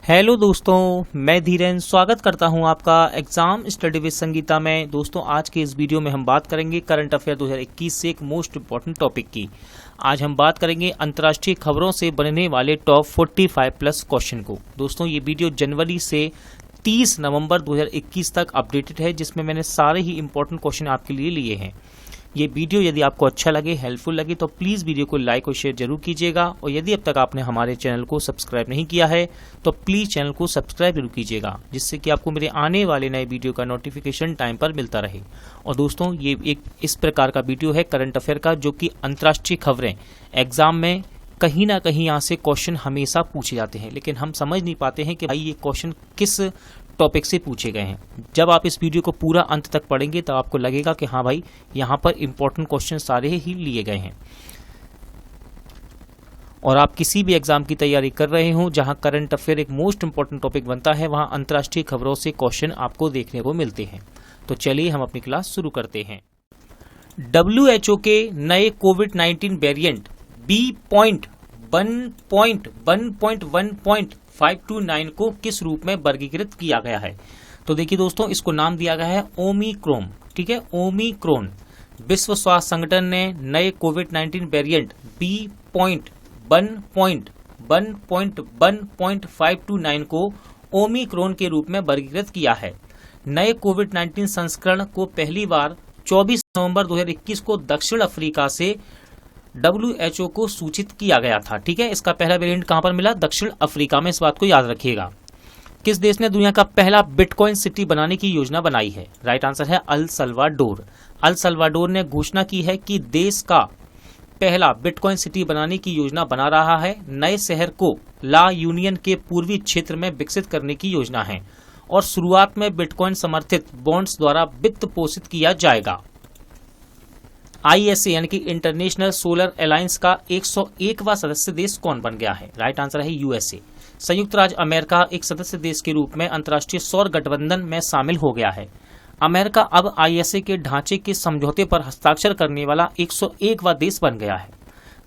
Hello दोस्तों, मैं धीरेन स्वागत करता हूं आपका एग्जाम स्टडी विद संगीता में। दोस्तों, आज के इस वीडियो में हम बात करेंगे करंट अफेयर 2021 से एक मोस्ट इम्पॉर्टेंट टॉपिक की। आज हम बात करेंगे अंतर्राष्ट्रीय खबरों से बनने वाले टॉप 45 प्लस क्वेश्चन को। दोस्तों, ये वीडियो जनवरी से 30 नवंबर 2021 तक अपडेटेड है, जिसमें मैंने सारे ही इंपॉर्टेंट क्वेश्चन आपके लिए लिए हैं। ये वीडियो यदि आपको अच्छा लगे, हेल्पफुल लगे, तो प्लीज़ वीडियो को लाइक और शेयर जरूर कीजिएगा। और यदि अब तक आपने हमारे चैनल को सब्सक्राइब नहीं किया है तो प्लीज़ चैनल को सब्सक्राइब जरूर कीजिएगा, जिससे कि आपको मेरे आने वाले नए वीडियो का नोटिफिकेशन टाइम पर मिलता रहे। और दोस्तों, ये एक इस प्रकार का वीडियो है करंट अफेयर का, जो कि अंतर्राष्ट्रीय खबरें एग्जाम में कहीं ना कहीं यहाँ से क्वेश्चन हमेशा पूछे जाते हैं, लेकिन हम समझ नहीं पाते हैं कि भाई ये क्वेश्चन किस टॉपिक से पूछे गए हैं। जब आप इस वीडियो को पूरा अंत तक पढ़ेंगे तो आपको लगेगा कि हाँ भाई, यहाँ पर इंपॉर्टेंट क्वेश्चन सारे ही लिए गए हैं। और आप किसी भी एग्जाम की तैयारी कर रहे हो जहां करंट अफेयर एक मोस्ट इंपॉर्टेंट टॉपिक बनता है, वहां अंतर्राष्ट्रीय खबरों से क्वेश्चन आपको देखने को मिलते हैं। तो चलिए हम अपनी क्लास शुरू करते हैं। WHO के नए कोविड-19 वेरिएंट B.1.1.529 को किस रूप में वर्गीकृत किया गया है? तो देखिए दोस्तों, इसको नाम दिया गया है ओमिक्रॉन। ठीक है, ओमिक्रॉन। विश्व स्वास्थ्य संगठन ने नए कोविड-19 वेरिएंट B.1.1.1.529 को ओमिक्रॉन के रूप में वर्गीकृत किया है। नए कोविड-19 संस्करण को पहली बार 24 नवंबर 2021 को दक्षिण अफ्रीका से WHO को सूचित किया गया था। ठीक है, इसका पहला वेरिएंट कहां पर मिला? दक्षिण अफ्रीका में। इस बात को याद रखिएगा। किस देश ने दुनिया का पहला बिटकॉइन सिटी बनाने की योजना बनाई है? राइट आंसर है अल सल्वाडोर। अल सल्वाडोर ने घोषणा की है कि देश का पहला बिटकॉइन सिटी बनाने की योजना बना रहा है। नए शहर को ला यूनियन के पूर्वी क्षेत्र में विकसित करने की योजना है और शुरुआत में बिटकॉइन समर्थित बॉन्ड्स द्वारा वित्त पोषित किया जाएगा। ISA यानी कि इंटरनेशनल सोलर अलायंस का 101वां सदस्य देश कौन बन गया है? राइट आंसर है USA। संयुक्त राज्य अमेरिका एक सदस्य देश के रूप में अंतर्राष्ट्रीय सौर गठबंधन में शामिल हो गया है। अमेरिका अब ISA के ढांचे के समझौते पर हस्ताक्षर करने वाला 101वां देश बन गया है।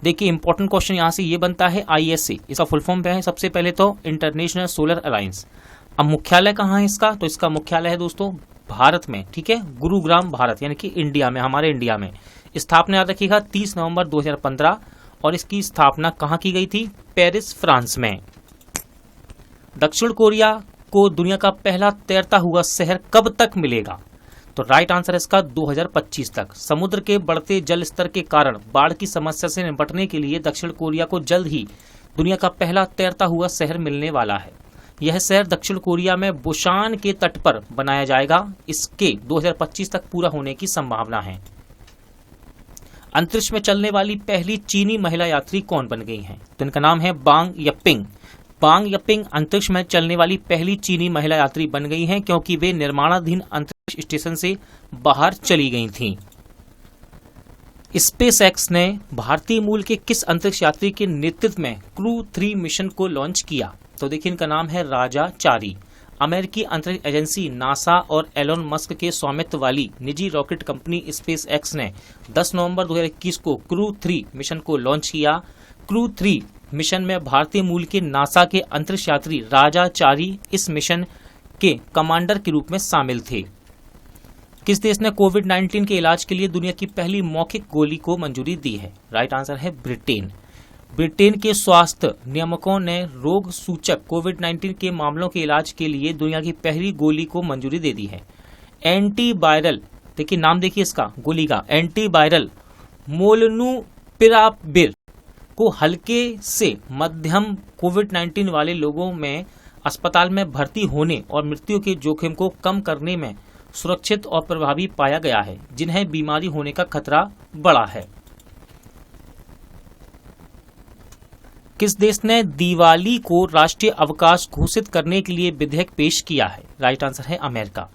देखिए, इंपॉर्टेंट क्वेश्चन यहाँ से ये बनता है, ISA इसका फुल फॉर्म क्या है? सबसे पहले तो इंटरनेशनल सोलर अलायंस। अब मुख्यालय कहाँ है इसका? तो इसका मुख्यालय है दोस्तों भारत में। ठीक है, गुरुग्राम, भारत यानी कि इंडिया में, हमारे इंडिया में। स्थापना याद रखिएगा 30 नवंबर 2015। और इसकी स्थापना कहाँ की गई थी? पेरिस, फ्रांस में। दक्षिण कोरिया को दुनिया का पहला तैरता हुआ शहर कब तक मिलेगा? तो राइट आंसर है इसका 2025 तक। समुद्र के बढ़ते जल स्तर के कारण बाढ़ की समस्या से निपटने के लिए दक्षिण कोरिया को जल्द ही दुनिया का पहला तैरता हुआ शहर मिलने वाला है। यह शहर दक्षिण कोरिया में बुसान के तट पर बनाया जाएगा। इसके 2025 तक पूरा होने की संभावना है। अंतरिक्ष में चलने वाली पहली चीनी महिला यात्री कौन बन गई हैं? तो इनका नाम है बांग यपिंग। बांग यपिंग अंतरिक्ष में चलने वाली पहली चीनी महिला यात्री बन गई हैं, क्योंकि वे निर्माणाधीन अंतरिक्ष स्टेशन से बाहर चली गई थीं। स्पेसएक्स ने भारतीय मूल के किस अंतरिक्ष यात्री के नेतृत्व में क्रू 3 मिशन को लॉन्च किया? तो देखिए, इनका नाम है राजा चारी। अमेरिकी अंतरिक्ष एजेंसी नासा और एलोन मस्क के स्वामित्व वाली निजी रॉकेट कंपनी स्पेस एक्स ने 10 नवंबर 2021 को क्रू 3 मिशन को लॉन्च किया। क्रू 3 मिशन में भारतीय मूल के नासा के अंतरिक्ष यात्री राजा चारी इस मिशन के कमांडर के रूप में शामिल थे। किस देश ने कोविड-19 के इलाज के लिए दुनिया की पहली मौखिक गोली को मंजूरी दी है? राइट आंसर है ब्रिटेन। ब्रिटेन के स्वास्थ्य नियामकों ने रोग सूचक कोविड-19 के मामलों के इलाज के लिए दुनिया की पहली गोली को मंजूरी दे दी है। एंटीवायरल, देखिए नाम देखिए इसका गोली का, एंटीवायरल मोलनुपिराविर को हल्के से मध्यम कोविड-19 वाले लोगों में अस्पताल में भर्ती होने और मृत्यु के जोखिम को कम करने में सुरक्षित और प्रभावी पाया गया है, जिन्हें बीमारी होने का खतरा बड़ा है। किस देश ने दिवाली को राष्ट्रीय अवकाश घोषित करने के लिए विधेयक पेश किया है? राइट आंसर है अमेरिका।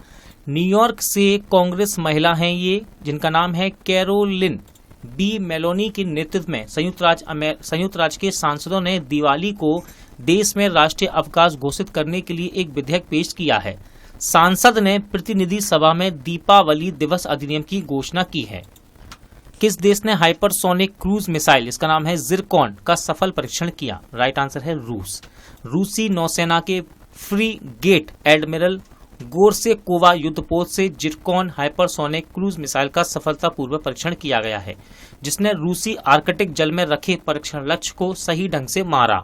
न्यूयॉर्क से कांग्रेस महिला हैं ये, जिनका नाम है कैरोलिन बी मेलोनी के नेतृत्व में संयुक्त राज्य के सांसदों ने दिवाली को देश में राष्ट्रीय अवकाश घोषित करने के लिए एक विधेयक पेश किया है। सांसद ने प्रतिनिधि सभा में दीपावली दिवस अधिनियम की घोषणा की है। किस देश ने हाइपरसोनिक क्रूज मिसाइल, इसका नाम है जिरकॉन, का सफल परीक्षण किया? राइट आंसर है रूस। रूसी नौसेना के फ्रीगेट एडमिरल गोरसेकोवा युद्धपोत से जिरकॉन हाइपरसोनिक क्रूज मिसाइल का सफलतापूर्वक परीक्षण किया गया है, जिसने रूसी आर्कटिक जल में रखे परीक्षण लक्ष्य को सही ढंग से मारा।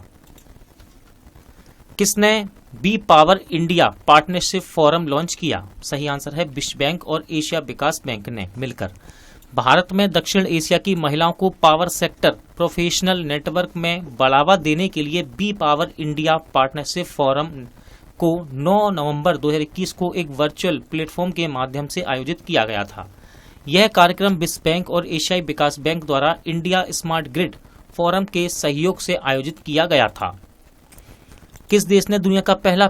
किसने B power India partnership forum launch किया? सही आंसर है विश्व बैंक और एशिया विकास बैंक ने मिलकर। भारत में दक्षिण एशिया की महिलाओं को पावर सेक्टर प्रोफेशनल नेटवर्क में बढ़ावा देने के लिए B power India partnership forum को 9 नवंबर 2021 को एक वर्चुअल प्लेटफॉर्म के माध्यम से आयोजित किया गया था। यह कार्यक्रम विश्व बैंक और एशियाई विकास बैंक द्वारा इंडिया स्मार्ट ग्रिड फोरम के सहयोग से आयोजित किया गया था। किस देश ने दुनिया का पहला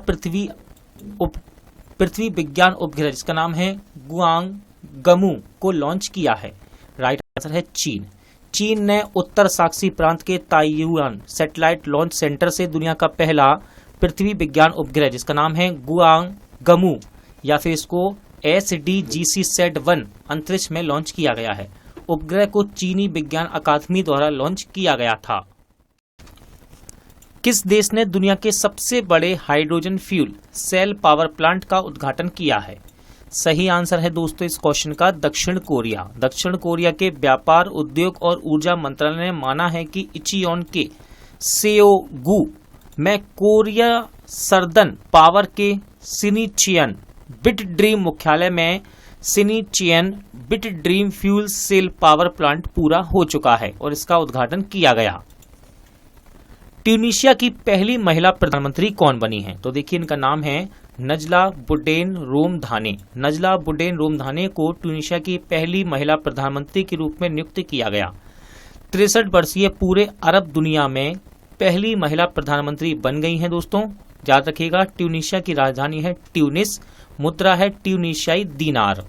पृथ्वी विज्ञान उपग्रह जिसका नाम है गुआंगमू को लॉन्च किया है? राइट आंसर है चीन। चीन ने उत्तर साक्सी प्रांत के ताइयुआन सैटेलाइट लॉन्च सेंटर से दुनिया का पहला पृथ्वी विज्ञान उपग्रह जिसका नाम है गुआंगमू या फिर इसको SDGC-1 अंतरिक्ष में लॉन्च किया गया है। उपग्रह को चीनी विज्ञान अकादमी द्वारा लॉन्च किया गया था। किस देश ने दुनिया के सबसे बड़े hydrogen fuel cell power plant का उद्घाटन किया है? सही आंसर है दोस्तों इस क्वेश्चन का दक्षिण कोरिया। दक्षिण कोरिया के व्यापार, उद्योग और ऊर्जा मंत्रालय ने माना है कि इचियोन के सेओगू में कोरिया सर्दन पावर के सिनीचियन बिट ड्रीम मुख्यालय में सिनीचियन बिट ड्रीम फ्यूल सेल पावर प्लांट पूरा हो चुका है और इसका उद्घाटन किया गया। ट्यूनीशिया की पहली महिला प्रधानमंत्री कौन बनी है? तो देखिए इनका नाम है नजला बुडेन रोमधाने। नजला बुडेन रोमधाने को ट्यूनीशिया की पहली महिला प्रधानमंत्री के रूप में नियुक्त किया गया। 63 वर्षीय पूरे अरब दुनिया में पहली महिला प्रधानमंत्री बन गई हैं दोस्तों। याद रखिएगा ट्यूनीशिया की राजधानी है ट्यूनिस, मुद्रा है ट्यूनीशियाई दीनार।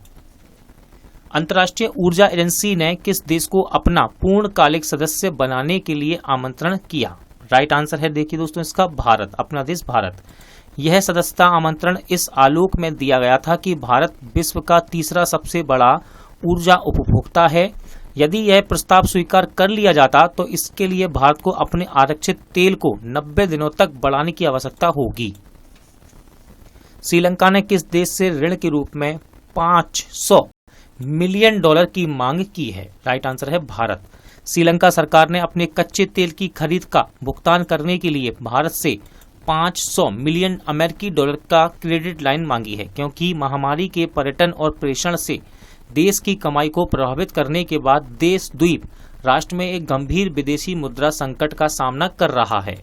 अंतर्राष्ट्रीय ऊर्जा एजेंसी ने किस देश को अपना पूर्णकालिक सदस्य बनाने के लिए आमंत्रण किया? राइट आंसर है देखिए दोस्तों इसका भारत, अपना देश भारत। यह सदस्यता आमंत्रण इस आलोक में दिया गया था कि भारत विश्व का तीसरा सबसे बड़ा ऊर्जा उपभोक्ता है। यदि यह प्रस्ताव स्वीकार कर लिया जाता तो इसके लिए भारत को अपने आरक्षित तेल को 90 दिनों तक बढ़ाने की आवश्यकता होगी। श्रीलंका ने किस देश से ऋण के रूप में $500 मिलियन की मांग की है? राइट आंसर है भारत। श्रीलंका सरकार ने अपने कच्चे तेल की खरीद का भुगतान करने के लिए भारत से $500 मिलियन का क्रेडिट लाइन मांगी है, क्योंकि महामारी के पर्यटन और प्रेषण से देश की कमाई को प्रभावित करने के बाद देश द्वीप राष्ट्र में एक गंभीर विदेशी मुद्रा संकट का सामना कर रहा है।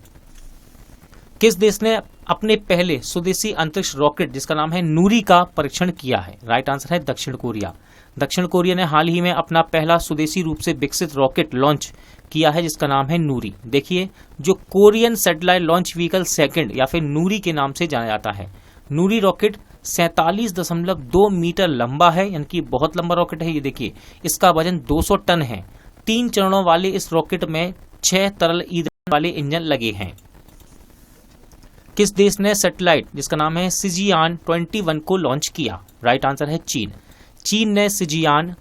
किस देश ने अपने पहले स्वदेशी अंतरिक्ष रॉकेट जिसका नाम है नूरी का परीक्षण किया है? राइट आंसर है दक्षिण कोरिया। दक्षिण कोरिया ने हाल ही में अपना पहला स्वदेशी रूप से विकसित रॉकेट लॉन्च किया है जिसका नाम है नूरी। देखिए जो Korean satellite launch vehicle second या फिर नूरी के नाम से जाना जाता है। नूरी रॉकेट 47.2 मीटर लंबा है, यानी कि बहुत लंबा रॉकेट है। ये देखिए इसका वजन 200 टन है। 3 चरणों वाले इस रॉकेट में 6 तरल ईंधन वाले इंजन लगे हैं। किस देश ने सैटेलाइट जिसका नाम है सिजियान 21 को लॉन्च किया? राइट आंसर है चीन। चीन ने सिजियान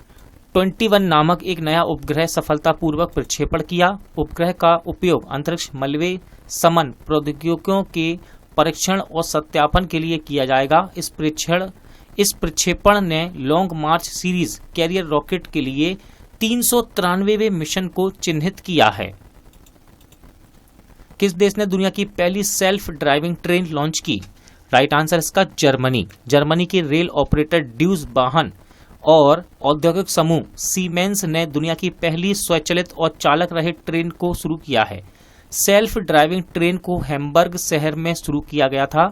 21 नामक एक नया उपग्रह सफलतापूर्वक प्रक्षेपण किया। उपग्रह का उपयोग अंतरिक्ष मलबे समन प्रौद्योगिकियों के परीक्षण और सत्यापन के लिए किया जाएगा। इस प्रक्षेपण ने लॉन्ग मार्च सीरीज कैरियर रॉकेट के लिए 393वें मिशन को चिन्हित किया है। किस देश ने दुनिया की पहली सेल्फ ड्राइविंग ट्रेन लॉन्च की? राइट आंसर इसका जर्मनी। जर्मनी के रेल ऑपरेटर ड्यूस बाहन और औद्योगिक समूह सीमेंस ने दुनिया की पहली स्वचालित और चालक रहित ट्रेन को शुरू किया है। सेल्फ ड्राइविंग ट्रेन को हैम्बर्ग शहर में शुरू किया गया था।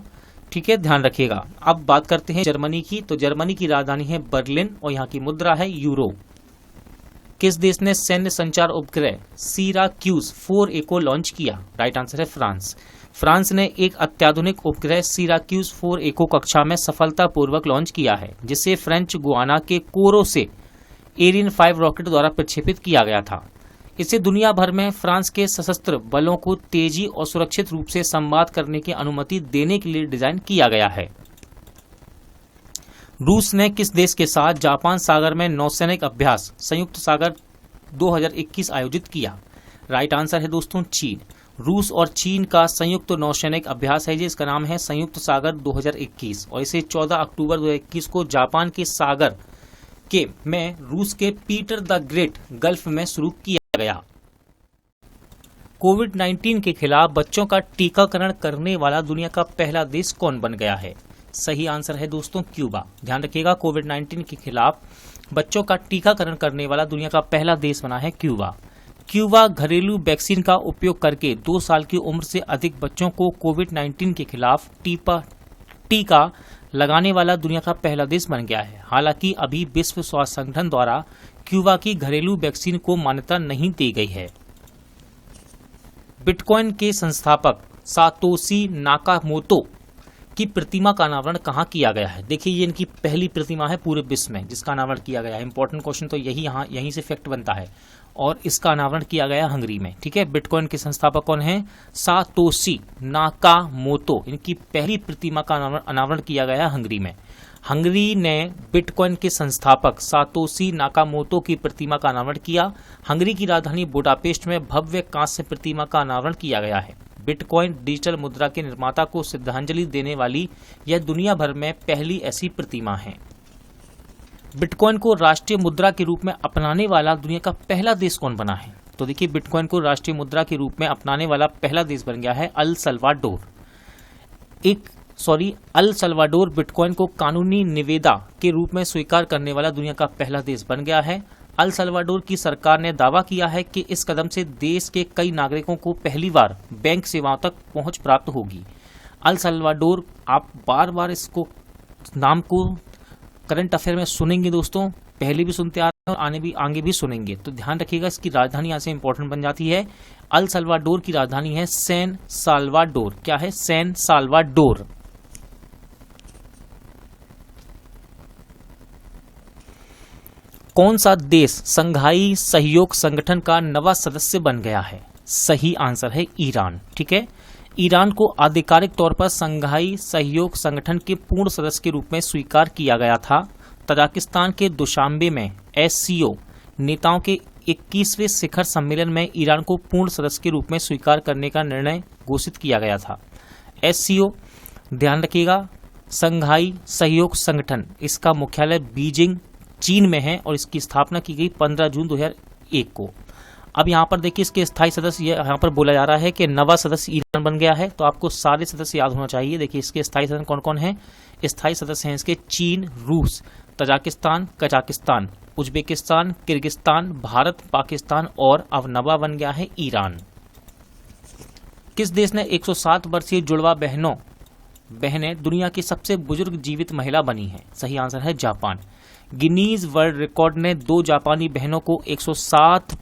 ठीक है, ध्यान रखिएगा। अब बात करते हैं जर्मनी की। तो जर्मनी की राजधानी है बर्लिन और यहाँ की मुद्रा है यूरो। किस देश ने सैन्य संचार उपग्रह सिराक्यूज 4A को लॉन्च किया? राइट आंसर है फ्रांस। फ्रांस ने एक अत्याधुनिक उपग्रह सिराक्यूज 4A को कक्षा में सफलतापूर्वक लॉन्च किया है, जिसे फ्रेंच गुआना के कोरो से एरियन 5 रॉकेट द्वारा प्रक्षेपित किया गया था। इसे दुनिया भर में फ्रांस के सशस्त्र बलों को तेजी और सुरक्षित रूप से संवाद करने की अनुमति देने के लिए डिजाइन किया गया है। रूस ने किस देश के साथ जापान सागर में नौसैनिक अभ्यास संयुक्त सागर 2021 आयोजित किया? राइट आंसर है दोस्तों चीन। रूस और चीन का संयुक्त नौसैनिक अभ्यास है जिसका नाम है संयुक्त सागर 2021 और इसे 14 अक्टूबर 2021 को जापान के सागर के में रूस के पीटर द ग्रेट गल्फ में शुरू किया गया। कोविड-19 के खिलाफ बच्चों का टीकाकरण करने वाला दुनिया का पहला देश कौन बन गया है? सही आंसर है दोस्तों क्यूबा। ध्यान रखिएगा, कोविड-19 के खिलाफ बच्चों का टीकाकरण करने वाला दुनिया का पहला देश बना है क्यूबा। क्यूबा घरेलू वैक्सीन का उपयोग करके 2 साल की उम्र से अधिक बच्चों को कोविड-19 के खिलाफ टीका लगाने वाला दुनिया का पहला देश बन गया है। हालांकि अभी विश्व स्वास्थ्य संगठन द्वारा क्यूबा की घरेलू वैक्सीन को मान्यता नहीं दी गई है। बिटकॉइन के संस्थापक सातोशी नाकामोतो की प्रतिमा का अनावरण कहाँ किया गया है? देखिए, ये इनकी पहली प्रतिमा है पूरे विश्व में जिसका अनावरण किया गया है। इंपॉर्टेंट क्वेश्चन तो यहीं से फैक्ट बनता है और इसका अनावरण किया गया हंगरी में। ठीक है, बिटकॉइन के संस्थापक कौन है? Satoshi Nakamoto. इनकी पहली प्रतिमा का अनावरण किया गया हंगरी में। हंगरी ने बिटकॉइन के संस्थापक सातोशी नाकामोतो की प्रतिमा का अनावरण किया। हंगरी की राजधानी बुडापेस्ट में भव्य कांस्य प्रतिमा का अनावरण किया गया है। बिटकॉइन डिजिटल मुद्रा के निर्माता को श्रद्धांजलि देने वाली यह दुनिया भर में पहली ऐसी प्रतिमा है। बिटकॉइन को राष्ट्रीय मुद्रा के रूप में अपनाने वाला दुनिया का पहला देश कौन बना है? तो देखिए, बिटकॉइन को राष्ट्रीय मुद्रा के रूप में अपनाने वाला पहला देश बन गया है अल सल्वाडोर बिटकॉइन को कानूनी निविदा के रूप में स्वीकार करने वाला दुनिया का पहला देश बन गया है। अल सल्वाडोर की सरकार ने दावा किया है कि इस कदम से देश के कई नागरिकों को पहली बार बैंक सेवाओं तक पहुंच प्राप्त होगी। अल सल्वाडोर, आप बार बार इसको नाम को करंट अफेयर में सुनेंगे दोस्तों, पहले भी सुनते आ रहे हैं और आगे भी सुनेंगे, तो ध्यान रखिएगा। इसकी राजधानी यहाँ से इंपॉर्टेंट बन जाती है। अल सल्वाडोर की राजधानी है सैन साल्वाडोर। क्या है? San Salvador. कौन सा देश संघाई सहयोग संगठन का नवा सदस्य बन गया है? सही आंसर है ईरान। ठीक है, ईरान को आधिकारिक तौर पर संघाई सहयोग संगठन के पूर्ण सदस्य के रूप में स्वीकार किया गया था। तजाकिस्तान के दुशांबे में एससीओ नेताओं के 21वें शिखर सम्मेलन में ईरान को पूर्ण सदस्य के रूप में स्वीकार करने का निर्णय घोषित किया गया था। एससीओ, ध्यान रखिएगा, संघाई सहयोग संगठन, इसका मुख्यालय बीजिंग चीन में है और इसकी स्थापना की गई 15 जून 2001 को। अब यहाँ पर देखिए, इसके स्थायी सदस्य, यहाँ पर बोला जा रहा है कि नवा सदस्य ईरान बन गया है, तो आपको सारे सदस्य याद होना चाहिए। देखिए, इसके स्थायी सदस्य कौन कौन है? स्थायी सदस्य हैं इसके चीन, रूस, Tajikistan, Kazakhstan, Uzbekistan, Kyrgyzstan, Bharat, Pakistan और अब नवा बन गया है ईरान। किस देश ने 107 वर्षीय जुड़वा बहनें दुनिया की सबसे बुजुर्ग जीवित महिला बनी है? सही आंसर है जापान। गिनीज वर्ल्ड रिकॉर्ड ने 2 जापानी बहनों को 107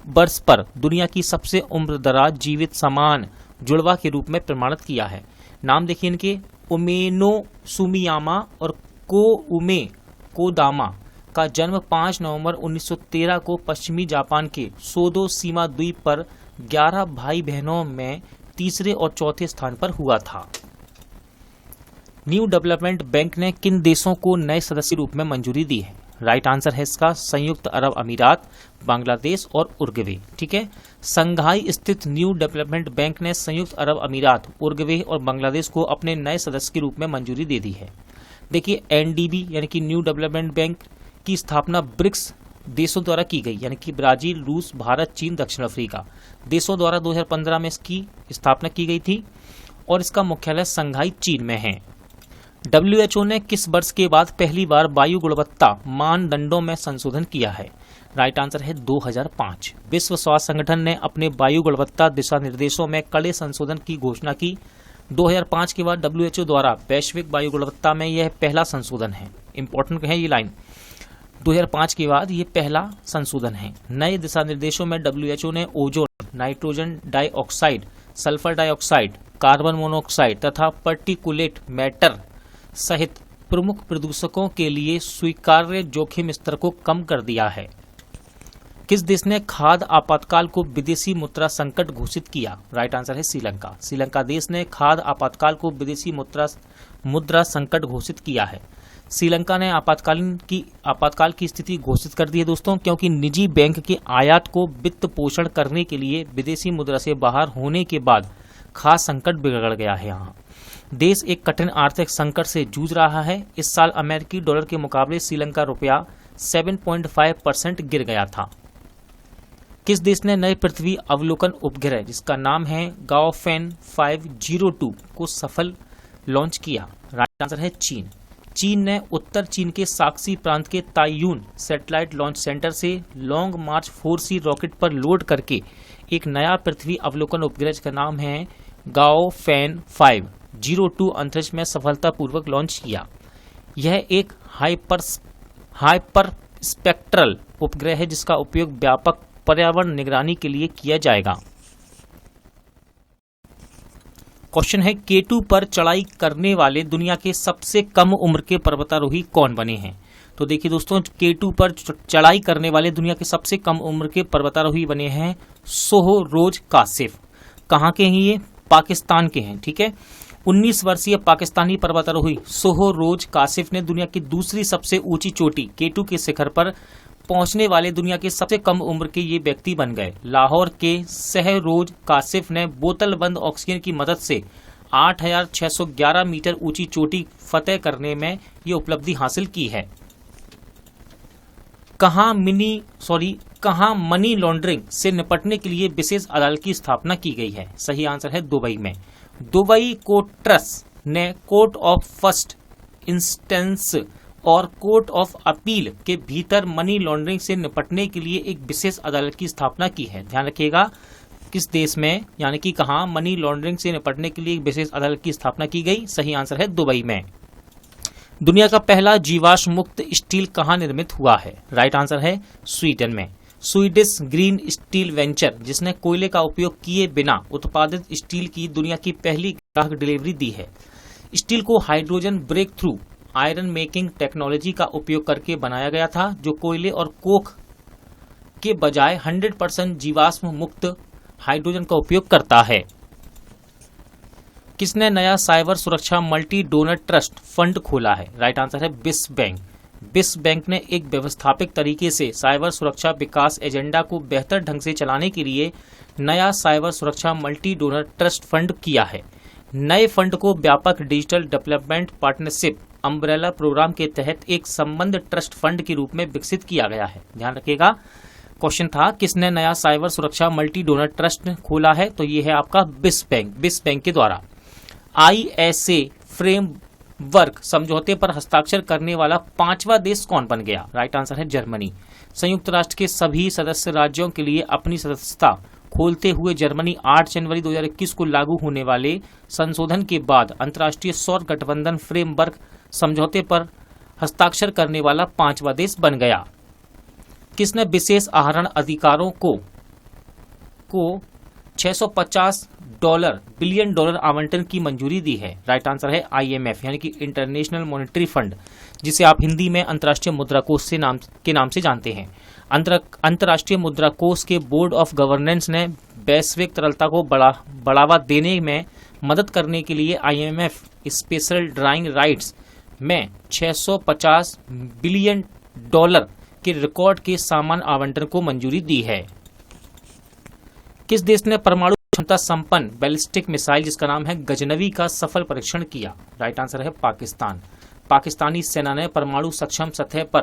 वर्ष पर दुनिया की सबसे उम्रदराज जीवित समान जुड़वा के रूप में प्रमाणित किया है। नाम देखिए इनके, उमेनो सुमियामा और कोउमे कोदामा का जन्म 5 नवंबर 1913 को पश्चिमी जापान के सोदो सीमा द्वीप पर 11 भाई बहनों में तीसरे और चौथे स्थान पर हुआ था। न्यू डेवलपमेंट बैंक ने किन देशों को नए सदस्य रूप में मंजूरी दी है? राइट आंसर है इसका संयुक्त अरब अमीरात, बांग्लादेश और उरुग्वे। ठीक है, संघाई स्थित न्यू डेवलपमेंट बैंक ने संयुक्त अरब अमीरात, उरुग्वे और बांग्लादेश को अपने नए सदस्य के रूप में मंजूरी दे दी है। देखिए, एनडीबी यानी कि न्यू डेवलपमेंट बैंक की स्थापना ब्रिक्स देशों द्वारा की गई, यानी कि ब्राजील, रूस, भारत, चीन, दक्षिण अफ्रीका देशों द्वारा 2015 में इसकी स्थापना की गई थी और इसका मुख्यालय संघाई चीन में है। WHO ने किस वर्ष के बाद पहली बार वायु गुणवत्ता मानदंडों में संशोधन किया है? राइट आंसर है 2005। विश्व स्वास्थ्य संगठन ने अपने वायु गुणवत्ता दिशा निर्देशों में कड़े संशोधन की घोषणा की। 2005 के बाद WHO द्वारा वैश्विक वायु गुणवत्ता में यह पहला संशोधन है। इंपॉर्टेंट है ये लाइन, 2005 के बाद ये पहला संशोधन है। नए दिशा निर्देशों में WHO ने ozone, nitrogen dioxide, sulphur dioxide, carbon monoxide तथा पर्टिकुलेट मैटर सहित प्रमुख प्रदूषकों के लिए स्वीकार्य जोखिम स्तर को कम कर दिया है। किस देश ने खाद्य आपातकाल को विदेशी मुद्रा संकट घोषित किया? राइट आंसर है श्रीलंका। श्रीलंका देश ने खाद्य आपातकाल को विदेशी मुद्रा संकट घोषित किया है। श्रीलंका ने आपातकाल की स्थिति घोषित कर दी है दोस्तों, क्योंकि निजी बैंक के आयात को वित्त पोषण करने के लिए विदेशी मुद्रा से बाहर होने के बाद खास संकट बिगड़ गया है। यहाँ देश एक कठिन आर्थिक संकट से जूझ रहा है। इस साल अमेरिकी डॉलर के मुकाबले श्रीलंका रुपया 7.5% गिर गया था। किस देश ने नए पृथ्वी अवलोकन उपग्रह जिसका नाम है गाओफेन 502 को सफल लॉन्च किया? राइट आंसर है चीन। चीन ने उत्तर चीन के साक्सी प्रांत के ताइयून सैटेलाइट लॉन्च सेंटर से लॉन्ग मार्च 4C रॉकेट पर लोड करके एक नया पृथ्वी अवलोकन उपग्रह का नाम है गाओफेन 502 अंतरिक्ष में सफलतापूर्वक लॉन्च किया। यह एक हाइपर स्पेक्ट्रल उपग्रह है जिसका उपयोग व्यापक पर्यावरण निगरानी के लिए किया जाएगा। क्वेश्चन है K2 पर चढ़ाई करने वाले दुनिया के सबसे कम उम्र के पर्वतारोही कौन बने हैं? तो देखिए दोस्तों, K2 पर चढ़ाई करने वाले दुनिया के सबसे कम उम्र के पर्वतारोही बने हैं सोहरोज कासिफ। कहाँ के हैं ये? पाकिस्तान के हैं। ठीक है, 19 वर्षीय पाकिस्तानी पर्वतारोही सोहरोज कासिफ ने दुनिया की दूसरी सबसे ऊंची चोटी K2 के शिखर पर पहुंचने वाले दुनिया के सबसे कम उम्र के ये व्यक्ति बन गए। लाहौर के सहरोज कासिफ ने बोतल बंद ऑक्सीजन की मदद से 8,611 मीटर ऊंची चोटी फतेह करने में ये उपलब्धि हासिल की है। कहाँ मनी लॉन्ड्रिंग से निपटने के लिए विशेष अदालत की स्थापना की गई है? सही आंसर है दुबई में। दुबई कोर्ट ट्रस्ट ने कोर्ट ऑफ फर्स्ट इंस्टेंस और कोर्ट ऑफ अपील के भीतर मनी लॉन्ड्रिंग से निपटने के लिए एक विशेष अदालत की स्थापना की है। ध्यान रखिएगा, किस देश में, यानी कि कहाँ मनी लॉन्ड्रिंग से निपटने के लिए एक विशेष अदालत की स्थापना की गई? सही आंसर है दुबई में। दुनिया का पहला जीवाश्म मुक्त स्टील कहाँ निर्मित हुआ है? राइट आंसर है स्वीडन में। स्वीडिश ग्रीन स्टील वेंचर, जिसने कोयले का उपयोग किए बिना उत्पादित स्टील की दुनिया की पहली ग्राहक डिलीवरी दी है। स्टील को hydrogen breakthrough iron making technology का उपयोग करके बनाया गया था, जो कोयले और कोक के बजाय 100% जीवाश्म मुक्त हाइड्रोजन का उपयोग करता है। किसने नया साइबर सुरक्षा मल्टी डोनर ट्रस्ट फंड खोला है? राइट आंसर है विश्व बैंक। विश्व बैंक ने एक व्यवस्थापिक तरीके से साइबर सुरक्षा विकास एजेंडा को बेहतर ढंग से चलाने के लिए नया साइबर सुरक्षा मल्टी डोनर ट्रस्ट फंड किया है। नए फंड को व्यापक digital development partnership umbrella programme के तहत एक संबंध ट्रस्ट फंड के रूप में विकसित किया गया है। ध्यान रखिएगा, क्वेश्चन था किसने नया साइबर सुरक्षा मल्टी डोनर ट्रस्ट खोला है? तो ये है आपका विश्व बैंक। विश्व बैंक के द्वारा ISA फ्रेमवर्क समझौते पर हस्ताक्षर करने वाला 5वां देश कौन बन गया? राइट आंसर है जर्मनी। संयुक्त राष्ट्र के सभी सदस्य राज्यों के लिए अपनी सदस्यता खोलते हुए जर्मनी 8 जनवरी 2021 को लागू होने वाले संशोधन के बाद अंतर्राष्ट्रीय सौर गठबंधन फ्रेमवर्क समझौते पर हस्ताक्षर करने वाला 5वां देश बन गया। किसने विशेष आहरण अधिकारों को $650 बिलियन आवंटन की मंजूरी दी है? राइट आंसर है IMF यानी कि इंटरनेशनल मॉनेटरी फंड, जिसे आप हिंदी में अंतर्राष्ट्रीय मुद्रा कोष के नाम से जानते हैं। अंतर्राष्ट्रीय मुद्रा कोष के बोर्ड ऑफ गवर्नेंस ने वैश्विक तरलता को बढ़ावा देने में मदद करने के लिए IMF स्पेशल ड्राइंग राइट्स में $650 बिलियन के रिकॉर्ड के सामान आवंटन को मंजूरी दी है। किस देश ने परमाणु क्षमता संपन्न बैलिस्टिक मिसाइल जिसका नाम है गजनवी का सफल परीक्षण किया? राइट आंसर है पाकिस्तान। पाकिस्तानी सेना ने परमाणु सक्षम सतह पर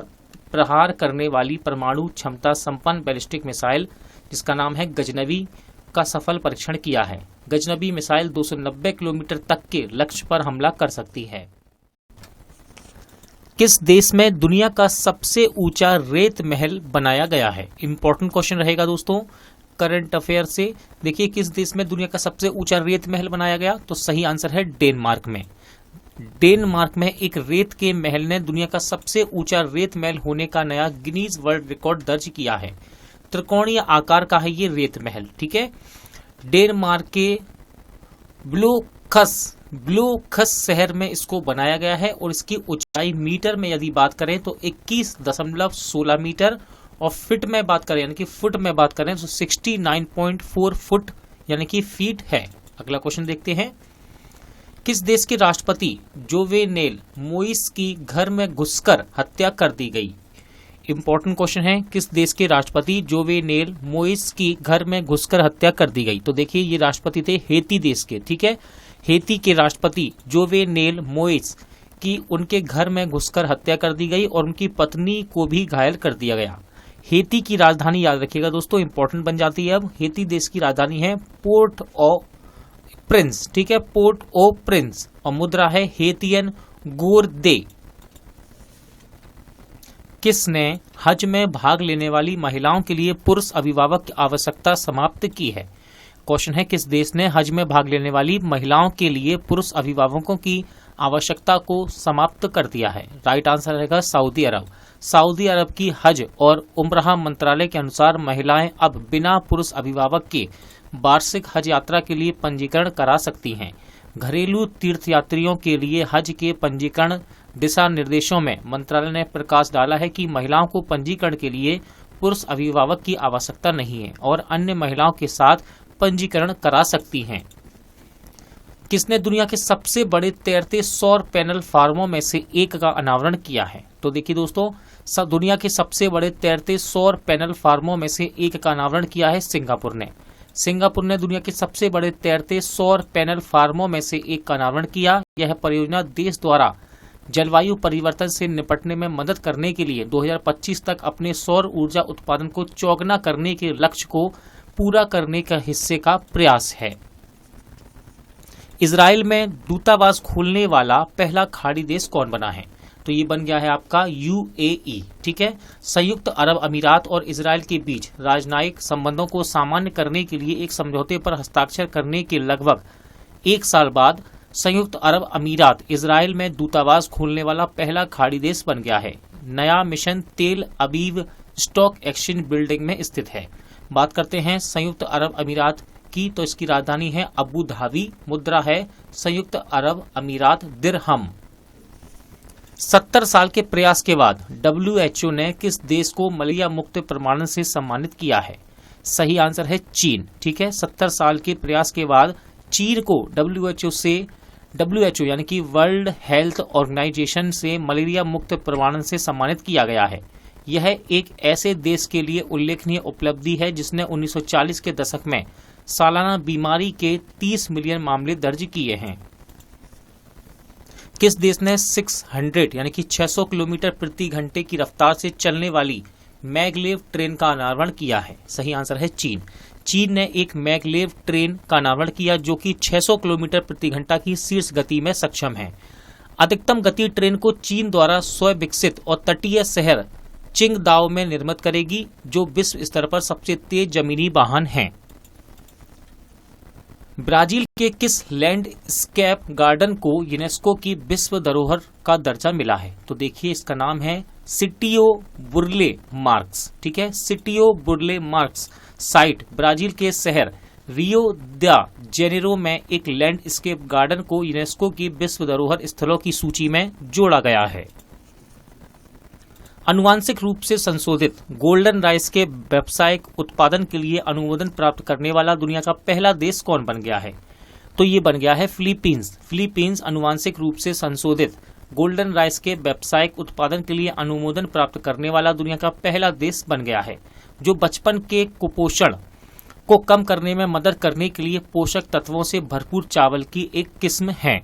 प्रहार करने वाली परमाणु क्षमता संपन्न बैलिस्टिक मिसाइल जिसका नाम है गजनवी का सफल परीक्षण किया है। गजनवी मिसाइल 290 किलोमीटर तक के लक्ष्य पर हमला कर सकती है। किस देश में दुनिया का सबसे ऊंचा रेत महल बनाया गया है? इंपॉर्टेंट क्वेश्चन रहेगा दोस्तों करंट अफेयर से। देखिए, किस देश में दुनिया का सबसे ऊंचा रेत महल बनाया गया? तो सही आंसर है डेनमार्क में। डेनमार्क में एक रेत के महल ने दुनिया का सबसे ऊंचा रेत महल होने का नया गिनीज वर्ल्ड रिकॉर्ड दर्ज किया है। त्रिकोणीय आकार का है ये रेत महल। ठीक है, डेनमार्क के ब्लोखस शहर में इसको बनाया गया है और इसकी ऊंचाई मीटर में यदि बात करें तो 21.16 मीटर और फीट में बात करें यानी कि फुट में बात करें तो 69.4 फुट यानी कि फीट है। अगला क्वेश्चन देखते हैं, किस देश के राष्ट्रपति जोवेनेल मोइस की घर में घुसकर हत्या कर दी गई? इंपॉर्टेंट क्वेश्चन है, किस देश के राष्ट्रपति जोवेनेल मोइस की घर में घुसकर हत्या कर दी गई? तो देखिए ये राष्ट्रपति थे हेती देश के, ठीक है। हेती के राष्ट्रपति जोवेनेल मोइस की उनके घर में घुसकर हत्या कर दी गई और उनकी पत्नी को भी घायल कर दिया गया। हेती की राजधानी याद रखिएगा दोस्तों, इंपॉर्टेंट बन जाती है अब। हेती देश की राजधानी है पोर्ट ओ प्रिंस, ठीक है, पोर्ट ओ प्रिंस, और मुद्रा है हेतियन गोरदे। किसने हज में भाग लेने वाली महिलाओं के लिए पुरुष अभिभावक की आवश्यकता समाप्त की है? क्वेश्चन है, किस देश ने हज में भाग लेने वाली महिलाओं के लिए पुरुष अभिभावकों की आवश्यकता को समाप्त कर दिया है? राइट आंसर रहेगा सऊदी अरब। सऊदी अरब की हज और उम्रह मंत्रालय के अनुसार महिलाएं अब बिना पुरुष अभिभावक के वार्षिक हज यात्रा के लिए पंजीकरण करा सकती हैं। घरेलू तीर्थयात्रियों के लिए हज के पंजीकरण दिशा निर्देशों में मंत्रालय ने प्रकाश डाला है कि महिलाओं को पंजीकरण के लिए पुरुष अभिभावक की आवश्यकता नहीं है और अन्य महिलाओं के साथ पंजीकरण करा सकती हैं। किसने दुनिया के सबसे बड़े तैरते सौर पैनल फार्मों में से एक का अनावरण किया है? तो देखिए दोस्तों, दुनिया के सबसे बड़े तैरते सौर पैनल फार्मों में से एक का अनावरण किया है सिंगापुर ने। सिंगापुर ने दुनिया के सबसे बड़े तैरते सौर पैनल फार्मों में से एक का अनावरण किया। यह परियोजना देश द्वारा जलवायु परिवर्तन से निपटने में मदद करने के लिए 2025 तक अपने सौर ऊर्जा उत्पादन को चौगुना करने के लक्ष्य को पूरा करने का हिस्से का प्रयास है। इजराइल में दूतावास खोलने वाला पहला खाड़ी देश कौन बना है? तो ये बन गया है आपका UAE, ठीक है। संयुक्त अरब अमीरात और इजराइल के बीच राजनयिक संबंधों को सामान्य करने के लिए एक समझौते पर हस्ताक्षर करने के लगभग एक साल बाद संयुक्त अरब अमीरात इजराइल में दूतावास खोलने वाला पहला खाड़ी देश बन गया है। नया मिशन तेल अबीब स्टॉक एक्सचेंज बिल्डिंग में स्थित है। बात करते हैं संयुक्त अरब अमीरात की, तो इसकी राजधानी है अबू धाबी, मुद्रा है संयुक्त अरब अमीरात दिरहम। 70 साल के प्रयास के बाद WHO ने किस देश को मलेरिया मुक्त प्रमाणन से सम्मानित किया है? सही आंसर है चीन, ठीक है। 70 साल के प्रयास के बाद चीन को WHO यानी कि वर्ल्ड हेल्थ ऑर्गेनाइजेशन से मलेरिया मुक्त प्रमाणन से सम्मानित किया गया है। यह एक ऐसे देश के लिए उल्लेखनीय उपलब्धि है जिसने 1940 के दशक में सालाना बीमारी के 30 मिलियन मामले दर्ज किए हैं। किस देश ने 600 यानी कि 600 किलोमीटर प्रति घंटे की रफ्तार से चलने वाली मैगलेव ट्रेन का अनावरण किया है? सही आंसर है चीन। चीन ने एक मैगलेव ट्रेन का अनावरण किया जो कि 600 किलोमीटर प्रति घंटा की शीर्ष गति में सक्षम है। अधिकतम गति ट्रेन को चीन द्वारा स्वयं विकसित और तटीय शहर चिंगदाओ में निर्मित करेगी, जो विश्व स्तर पर सबसे तेज जमीनी वाहन है। ब्राजील के किस लैंडस्केप गार्डन को यूनेस्को की विश्व धरोहर का दर्जा मिला है? तो देखिए इसका नाम है सिटियो बुर्ले मार्क्स, ठीक है। सिटियो बुर्ले मार्क्स साइट ब्राजील के शहर रियो द जेनेरो में एक लैंडस्केप गार्डन को यूनेस्को की विश्व धरोहर स्थलों की सूची में जोड़ा गया है। आनुवांशिक रूप से संशोधित गोल्डन राइस के व्यावसायिक उत्पादन के लिए अनुमोदन प्राप्त करने वाला दुनिया का पहला देश कौन बन गया है? तो ये बन गया है फिलीपींस। फिलीपींस आनुवांशिक रूप से संशोधित गोल्डन राइस के व्यावसायिक उत्पादन के लिए अनुमोदन प्राप्त करने वाला दुनिया का पहला देश बन गया है, जो बचपन के कुपोषण को कम करने में मदद करने के लिए पोषक तत्वों से भरपूर चावल की एक किस्म है।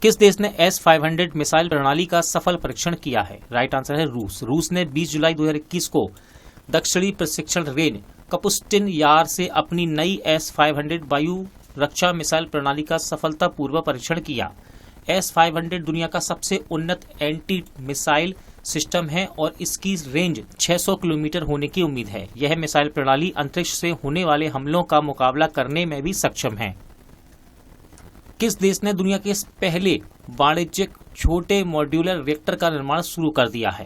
किस देश ने S-500 मिसाइल प्रणाली का सफल परीक्षण किया है? राइट आंसर है रूस। रूस ने 20 जुलाई 2021 को दक्षिणी प्रशिक्षण रेंज कपुस्टिन यार से अपनी नई S-500 वायु रक्षा मिसाइल प्रणाली का सफलतापूर्वक परीक्षण किया। S-500 दुनिया का सबसे उन्नत एंटी मिसाइल सिस्टम है और इसकी रेंज 600 किलोमीटर होने की उम्मीद है। यह मिसाइल प्रणाली अंतरिक्ष से होने वाले हमलों का मुकाबला करने में भी सक्षम है। किस देश ने दुनिया के पहले वाणिज्यिक छोटे मॉड्यूलर रिएक्टर का निर्माण शुरू कर दिया है?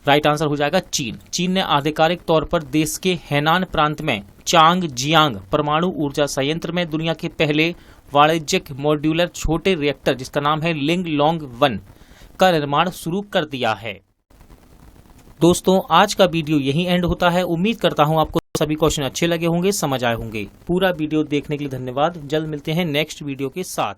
राइट आंसर हो जाएगा चीन। चीन ने आधिकारिक तौर पर देश के हैनान प्रांत में चांगजियांग परमाणु ऊर्जा संयंत्र में दुनिया के पहले वाणिज्यिक मॉड्यूलर छोटे रिएक्टर, जिसका नाम है लिंग लोंग 1, का निर्माण शुरू कर दिया है। दोस्तों, आज का वीडियो यहीं एंड होता है। उम्मीद करता हूं आपको सभी क्वेश्चन अच्छे लगे होंगे, समझ आए होंगे। पूरा वीडियो देखने के लिए धन्यवाद। जल्द मिलते हैं नेक्स्ट वीडियो के साथ।